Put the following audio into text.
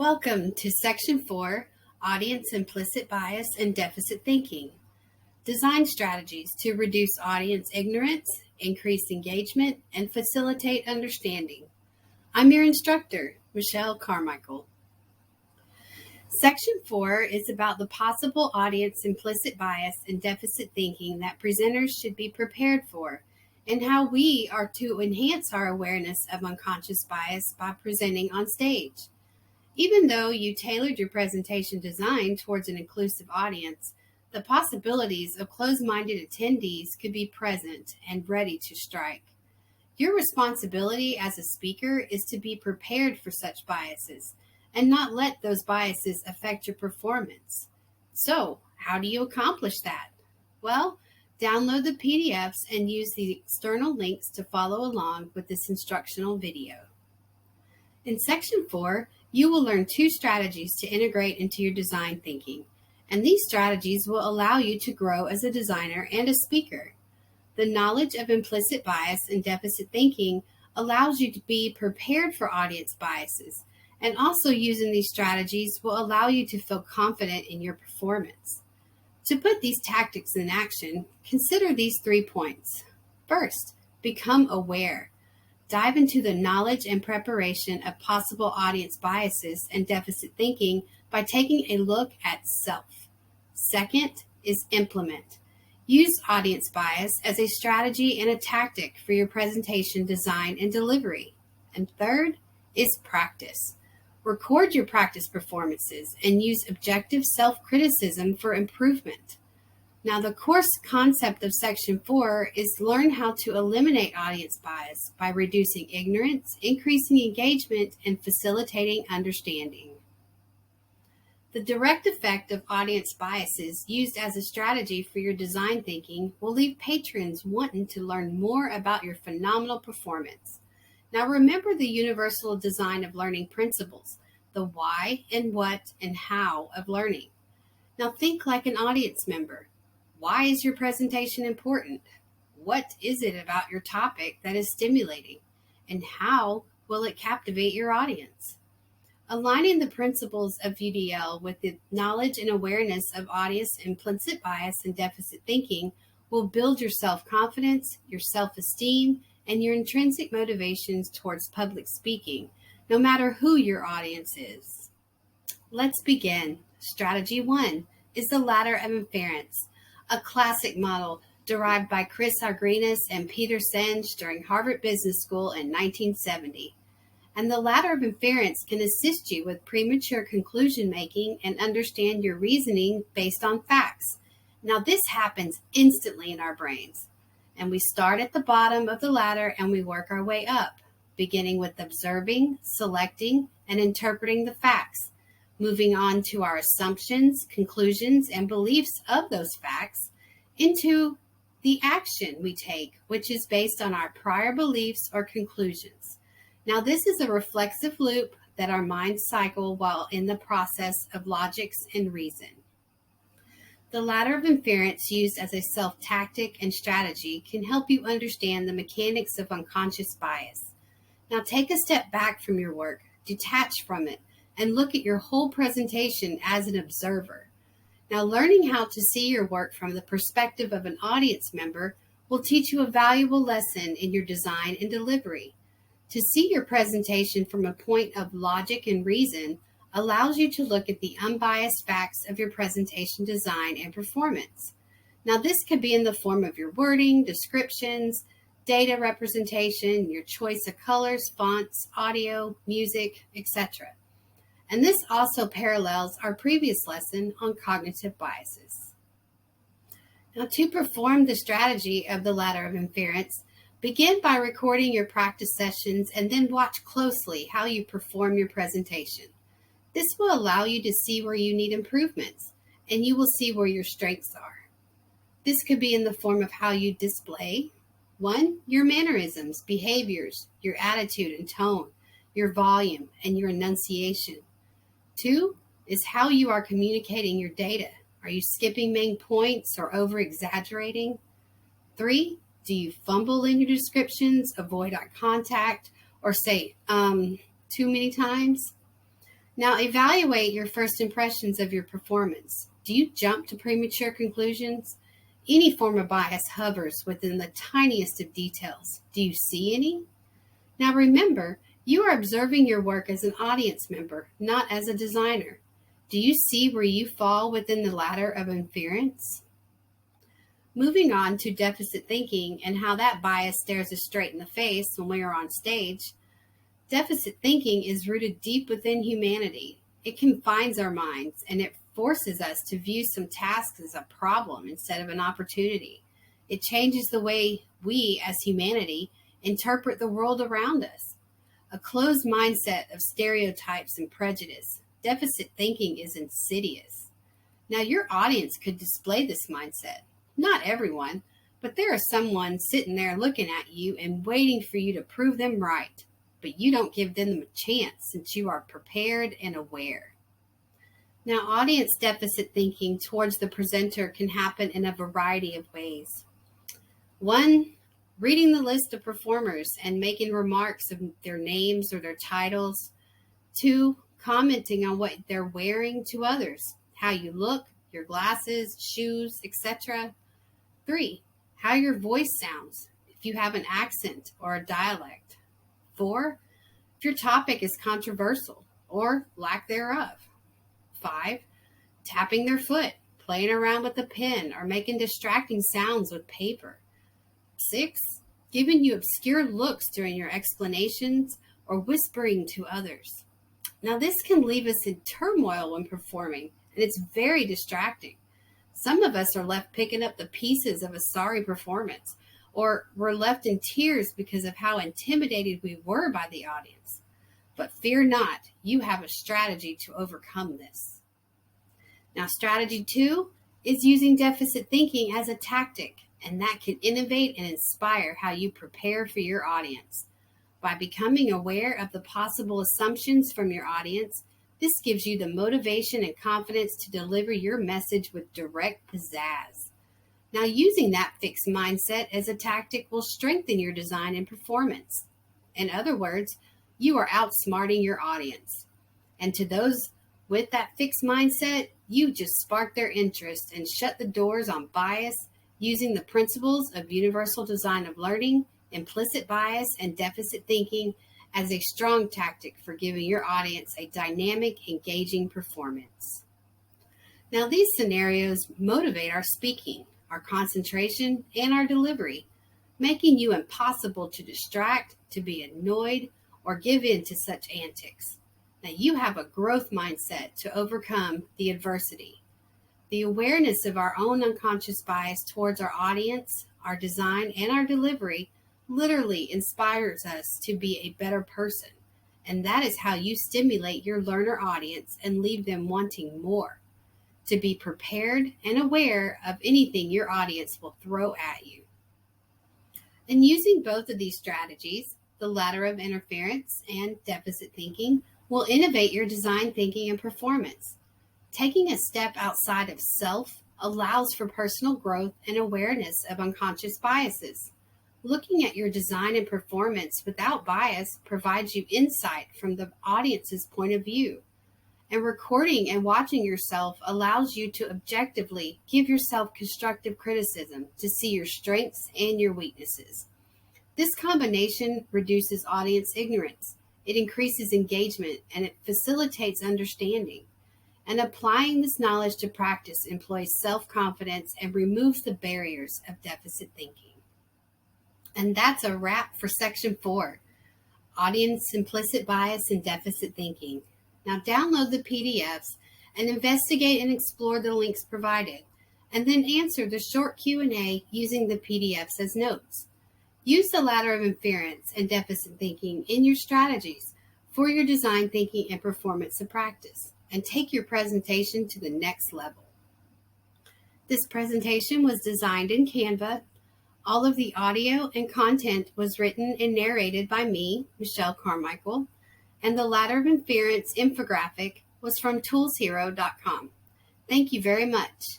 Welcome to Section 4, Audience Implicit Bias and Deficit Thinking. Design strategies to reduce audience ignorance, increase engagement, and facilitate understanding. I'm your instructor, Michelle Carmichael. Section 4 is about the possible audience implicit bias and deficit thinking that presenters should be prepared for, and how we are to enhance our awareness of unconscious bias by presenting on stage. Even though you tailored your presentation design towards an inclusive audience, the possibilities of closed-minded attendees could be present and ready to strike. Your responsibility as a speaker is to be prepared for such biases and not let those biases affect your performance. So, how do you accomplish that? Well, download the PDFs and use the external links to follow along with this instructional video. In Section 4, you will learn 2 strategies to integrate into your design thinking, and these strategies will allow you to grow as a designer and a speaker. The knowledge of implicit bias and deficit thinking allows you to be prepared for audience biases, and also using these strategies will allow you to feel confident in your performance. To put these tactics in action, consider these 3 points. First, become aware. Dive into the knowledge and preparation of possible audience biases and deficit thinking by taking a look at self. Second is implement. Use audience bias as a strategy and a tactic for your presentation design and delivery. And third is practice. Record your practice performances and use objective self-criticism for improvement. Now, the course concept of Section 4 is learn how to eliminate audience bias by reducing ignorance, increasing engagement, and facilitating understanding. The direct effect of audience biases used as a strategy for your design thinking will leave patrons wanting to learn more about your phenomenal performance. Now, remember the universal design of learning principles, the why and what and how of learning. Now, think like an audience member. Why is your presentation important? What is it about your topic that is stimulating? And how will it captivate your audience? Aligning the principles of UDL with the knowledge and awareness of audience implicit bias and deficit thinking will build your self-confidence, your self-esteem, and your intrinsic motivations towards public speaking, no matter who your audience is. Let's begin. Strategy 1 is the Ladder of Inference, a classic model derived by Argyris and Peter Senge during Harvard Business School in 1970. And the Ladder of Inference can assist you with premature conclusion making and understand your reasoning based on facts. Now, this happens instantly in our brains. And we start at the bottom of the ladder and we work our way up, beginning with observing, selecting, and interpreting the facts, moving on to our assumptions, conclusions, and beliefs of those facts, into the action we take, which is based on our prior beliefs or conclusions. Now, this is a reflexive loop that our minds cycle while in the process of logics and reason. The Ladder of Inference, used as a self-tactic and strategy, can help you understand the mechanics of unconscious bias. Now, take a step back from your work, detach from it, and look at your whole presentation as an observer. Now, learning how to see your work from the perspective of an audience member will teach you a valuable lesson in your design and delivery. To see your presentation from a point of logic and reason allows you to look at the unbiased facts of your presentation design and performance. Now, this could be in the form of your wording, descriptions, data representation, your choice of colors, fonts, audio, music, etc. And this also parallels our previous lesson on cognitive biases. Now, to perform the strategy of the Ladder of Inference, begin by recording your practice sessions and then watch closely how you perform your presentation. This will allow you to see where you need improvements, and you will see where your strengths are. This could be in the form of how you display, 1, your mannerisms, behaviors, your attitude and tone, your volume, and your enunciation. 2 is how you are communicating your data. Are you skipping main points or over-exaggerating? 3, do you fumble in your descriptions, avoid eye contact, or say, too many times? Now, evaluate your first impressions of your performance. Do you jump to premature conclusions? Any form of bias hovers within the tiniest of details. Do you see any? Now, remember, you are observing your work as an audience member, not as a designer. Do you see where you fall within the ladder of inference? Moving on to deficit thinking and how that bias stares us straight in the face when we are on stage. Deficit thinking is rooted deep within humanity. It confines our minds and it forces us to view some tasks as a problem instead of an opportunity. It changes the way we, as humanity, interpret the world around us. A closed mindset of stereotypes and prejudice. Deficit thinking is insidious. Now, your audience could display this mindset. Not everyone, but there is someone sitting there looking at you and waiting for you to prove them right. But you don't give them a chance since you are prepared and aware. Now, audience deficit thinking towards the presenter can happen in a variety of ways. 1, reading the list of performers and making remarks of their names or their titles. 2, commenting on what they're wearing to others, how you look, your glasses, shoes, etc. 3, how your voice sounds, if you have an accent or a dialect. 4, if your topic is controversial or lack thereof. 5, tapping their foot, playing around with a pen, or making distracting sounds with paper. 6, giving you obscure looks during your explanations or whispering to others. Now, this can leave us in turmoil when performing, and it's very distracting. Some of us are left picking up the pieces of a sorry performance, or we're left in tears because of how intimidated we were by the audience. But fear not, you have a strategy to overcome this. Now, strategy 2 is using deficit thinking as a tactic, and that can innovate and inspire how you prepare for your audience. By becoming aware of the possible assumptions from your audience, this gives you the motivation and confidence to deliver your message with direct pizzazz. Now, using that fixed mindset as a tactic will strengthen your design and performance. In other words, you are outsmarting your audience. And to those with that fixed mindset, you just spark their interest and shut the doors on bias using the principles of universal design of learning, implicit bias, and deficit thinking as a strong tactic for giving your audience a dynamic, engaging performance. Now, these scenarios motivate our speaking, our concentration, and our delivery, making you impossible to distract, to be annoyed, or give in to such antics. Now, you have a growth mindset to overcome the adversity. The awareness of our own unconscious bias towards our audience, our design, and our delivery literally inspires us to be a better person. And that is how you stimulate your learner audience and leave them wanting more. To be prepared and aware of anything your audience will throw at you. And using both of these strategies, the ladder of inference and deficit thinking, will innovate your design thinking and performance. Taking a step outside of self allows for personal growth and awareness of unconscious biases. Looking at your design and performance without bias provides you insight from the audience's point of view. And recording and watching yourself allows you to objectively give yourself constructive criticism to see your strengths and your weaknesses. This combination reduces audience ignorance. It increases engagement and it facilitates understanding. And applying this knowledge to practice employs self-confidence and removes the barriers of deficit thinking. And that's a wrap for Section 4, Audience Implicit Bias and Deficit Thinking. Now download the PDFs and investigate and explore the links provided, and then answer the short Q&A using the PDFs as notes. Use the ladder of inference and deficit thinking in your strategies for your design thinking and performance of practice, and take your presentation to the next level. This presentation was designed in Canva. All of the audio and content was written and narrated by me, Michelle Carmichael, and the Ladder of Inference infographic was from toolshero.com. Thank you very much.